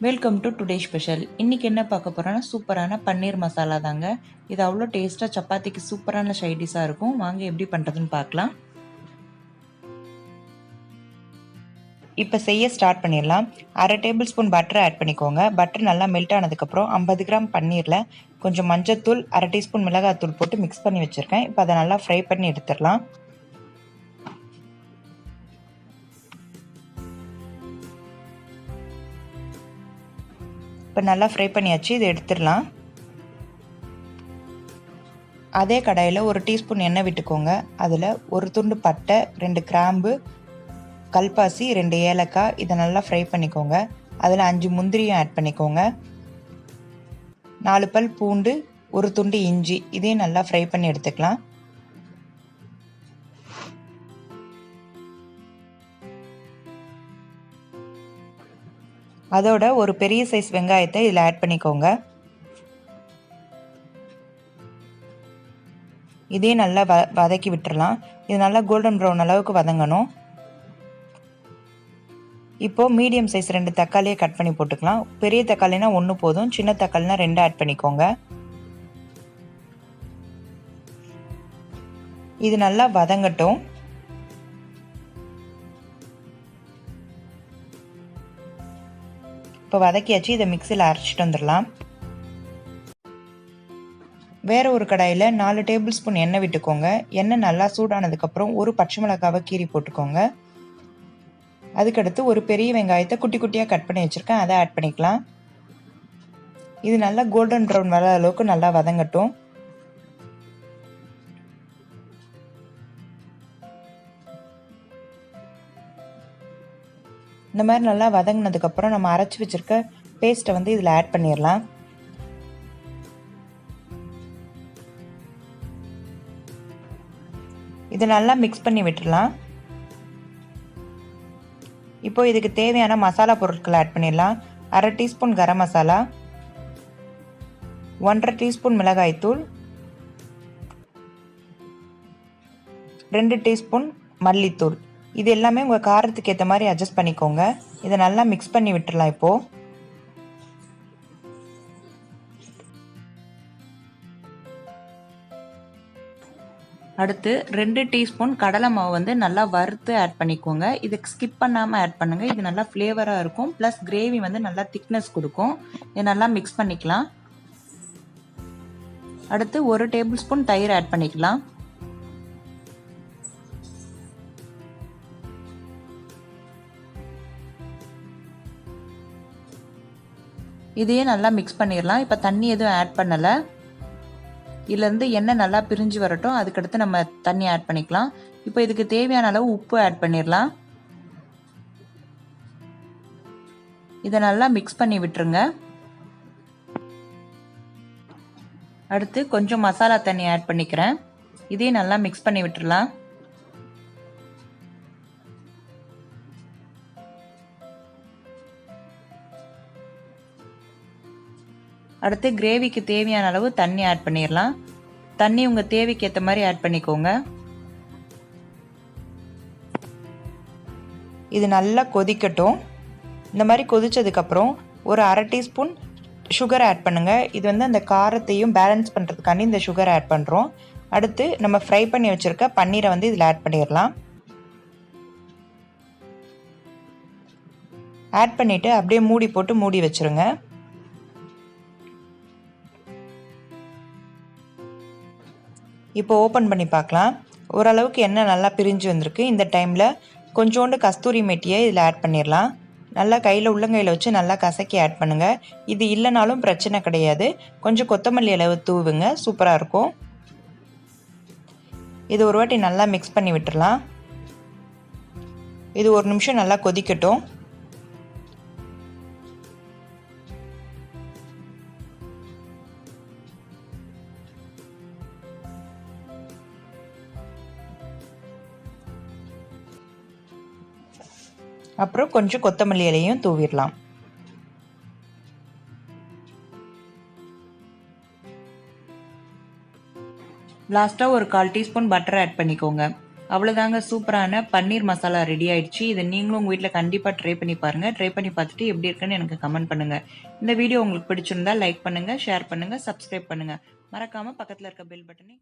Welcome to today special. இன்றைக்கி என்ன பார்க்க போகிறோன்னா சூப்பரான பன்னீர் மசாலா தாங்க. இது அவ்வளோ டேஸ்ட்டாக சப்பாத்திக்கு சூப்பரான சைடிஷாக இருக்கும். வாங்க எப்படி பண்ணுறதுன்னு பார்க்கலாம். இப்போ செய்ய ஸ்டார்ட் பண்ணிடலாம். 1/2 டேபிள் ஸ்பூன் பட்டர் ஆட் பண்ணிக்கோங்க. பட்டர் நல்லா மெல்ட் ஆனதுக்கப்புறம் 50 கிராம் பன்னீரில் கொஞ்சம் மஞ்சத்தூள், 1/2 டீஸ்பூன் மிளகாத்தூள் போட்டு மிக்ஸ் பண்ணி வச்சுருக்கேன். இப்போ அதை நல்லா ஃப்ரை பண்ணி எடுத்துடலாம். இப்போ நல்லா ஃப்ரை பண்ணியாச்சு, இதை எடுத்துடலாம். அதே கடாயில் 1 டீஸ்பூன் எண்ணெய் விட்டுக்கோங்க. அதில் ஒரு துண்டு பட்டை, 2 கிராம்பு, கல்பாசி, 2 ஏலக்காய், இதை நல்லா ஃப்ரை பண்ணிக்கோங்க. அதில் 5 முந்திரியும் ஆட் பண்ணிக்கோங்க. 4 பல் பூண்டு, 1 துண்டு இஞ்சி, இதையும் நல்லா ஃப்ரை பண்ணி எடுத்துக்கலாம். அதோட ஒரு பெரிய சைஸ் வெங்காயத்தை இதில் ஆட் பண்ணிக்கோங்க. இதையும் நல்லா வதக்கி விட்டுறலாம். இது நல்லா கோல்டன் ப்ரௌன் அளவுக்கு வதங்கணும். இப்போது மீடியம் சைஸ் 2 தக்காளியை கட் பண்ணி போட்டுக்கலாம். பெரிய தக்காளினா 1 போதும், சின்ன தக்காளினா 2 ஆட் பண்ணிக்கோங்க. இது நல்லா வதங்கட்டும். இப்போ வதக்கியாச்சு, இதை மிக்சியில் அரைச்சிட்டு வந்துடலாம். வேறு ஒரு கடாயில் 4 டேபிள் ஸ்பூன் எண்ணெய் விட்டுக்கோங்க. எண்ணெய் நல்லா சூடானதுக்கப்புறம் ஒரு பச்சை மிளகாவை கீறி போட்டுக்கோங்க. அதுக்கடுத்து ஒரு பெரிய வெங்காயத்தை குட்டி குட்டியாக கட் பண்ணி வச்சுருக்கேன், அதை ஆட் பண்ணிக்கலாம். இது நல்லா கோல்டன் ப்ரௌன் வர அளவுக்கு நல்லா வதங்கட்டும். இந்த மாதிரி நல்லா வதங்கினதுக்கப்புறம் நம்ம அரைச்சி வச்சுருக்க பேஸ்ட்டை வந்து இதில் ஆட் பண்ணிடலாம். இது நல்லா மிக்ஸ் பண்ணி விட்டுடலாம். இப்போ இதுக்கு தேவையான மசாலா பொருட்களை ஆட் பண்ணிடலாம். 1/2 டீஸ்பூன் கரம் மசாலா, 1/2 டீஸ்பூன் மிளகாய்த்தூள், 2 டீஸ்பூன் மல்லித்தூள். இது எல்லாமே உங்கள் காரத்துக்கு ஏற்ற மாதிரி அட்ஜஸ்ட் பண்ணிக்கோங்க. இதை நல்லா மிக்ஸ் பண்ணி விட்டுடலாம். இப்போது அடுத்து 2 டீஸ்பூன் கடலை மாவு வந்து நல்லா வறுத்து ஆட் பண்ணிக்கோங்க. இதுக்கு ஸ்கிப் பண்ணாமல் ஆட் பண்ணுங்கள். இது நல்லா ஃப்ளேவராக இருக்கும். ப்ளஸ் கிரேவி வந்து நல்லா திக்னஸ் கொடுக்கும். இதை நல்லா மிக்ஸ் பண்ணிக்கலாம். அடுத்து 1 டேபிள் ஸ்பூன் தயிர் ஆட் பண்ணிக்கலாம். இதையே நல்லா மிக்ஸ் பண்ணிடலாம். இப்போ தண்ணி எதுவும் ஆட் பண்ணலை. இதுலேருந்து எண்ணெய் நல்லா பிரிஞ்சு வரட்டும். அதுக்கடுத்து நம்ம தண்ணி ஆட் பண்ணிக்கலாம். இப்போ இதுக்கு தேவையான அளவு உப்பு ஆட் பண்ணிடலாம். இதை நல்லா மிக்ஸ் பண்ணி விட்டுருங்க. அடுத்து கொஞ்சம் மசாலா தண்ணி ஆட் பண்ணிக்கிறேன். இதையும் நல்லா மிக்ஸ் பண்ணி விட்டுடலாம். அடுத்து கிரேவிக்கு தேவையான அளவு தண்ணி ஆட் பண்ணிடலாம். தண்ணி உங்கள் தேவைக்கு ஏற்ற மாதிரி ஆட் பண்ணிக்கோங்க. இது நல்லா கொதிக்கட்டும். இந்த மாதிரி கொதிச்சதுக்கப்புறம் ஒரு 1/2 டீஸ்பூன் சுகர் ஆட் பண்ணுங்கள். இது வந்து அந்த காரத்தையும் பேலன்ஸ் பண்ணுறதுக்காண்டி இந்த சுகர் ஆட் பண்ணுறோம். அடுத்து நம்ம ஃப்ரை பண்ணி வச்சுருக்க பன்னீரை வந்து இதில் ஆட் பண்ணிடலாம். ஆட் பண்ணிவிட்டு அப்படியே மூடி போட்டு மூடி வச்சுருங்க. இப்போ ஓப்பன் பண்ணி பார்க்கலாம். ஓரளவுக்கு எண்ணெய் நல்லா பிரிஞ்சு வந்திருக்கு. இந்த டைமில் கொஞ்சோண்டு கஸ்தூரி மெட்டியை இதில் ஆட் பண்ணிடலாம். நல்லா கையில் உள்ளங்கையில் வச்சு நல்லா கசக்கி ஆட் பண்ணுங்கள். இது இல்லைனாலும் பிரச்சனை கிடையாது. கொஞ்சம் கொத்தமல்லி அளவு தூவுங்க, சூப்பராக இருக்கும். இது ஒரு வாட்டி நல்லா மிக்ஸ் பண்ணி விட்டுடலாம். இது 1 நிமிஷம் நல்லா கொதிக்கட்டும். அப்புறம் கொஞ்சம் கொத்தமல்லி இலையும் தூவிடலாம். லாஸ்ட்டாக ஒரு 1/4 டீஸ்பூன் பட்டர் ஆட் பண்ணிக்கோங்க. அவ்வளோதாங்க, சூப்பரான பன்னீர் மசாலா ரெடி ஆயிடுச்சு. இதை நீங்களும் உங்கள் வீட்டில் கண்டிப்பாக ட்ரை பண்ணி பாருங்கள். ட்ரை பண்ணி பார்த்துட்டு எப்படி இருக்குன்னு எனக்கு கமெண்ட் பண்ணுங்கள். இந்த வீடியோ உங்களுக்கு பிடிச்சிருந்தா லைக் பண்ணுங்கள், ஷேர் பண்ணுங்கள், சப்ஸ்கிரைப் பண்ணுங்கள். மறக்காமல் பக்கத்தில் இருக்க பெல் பட்டனை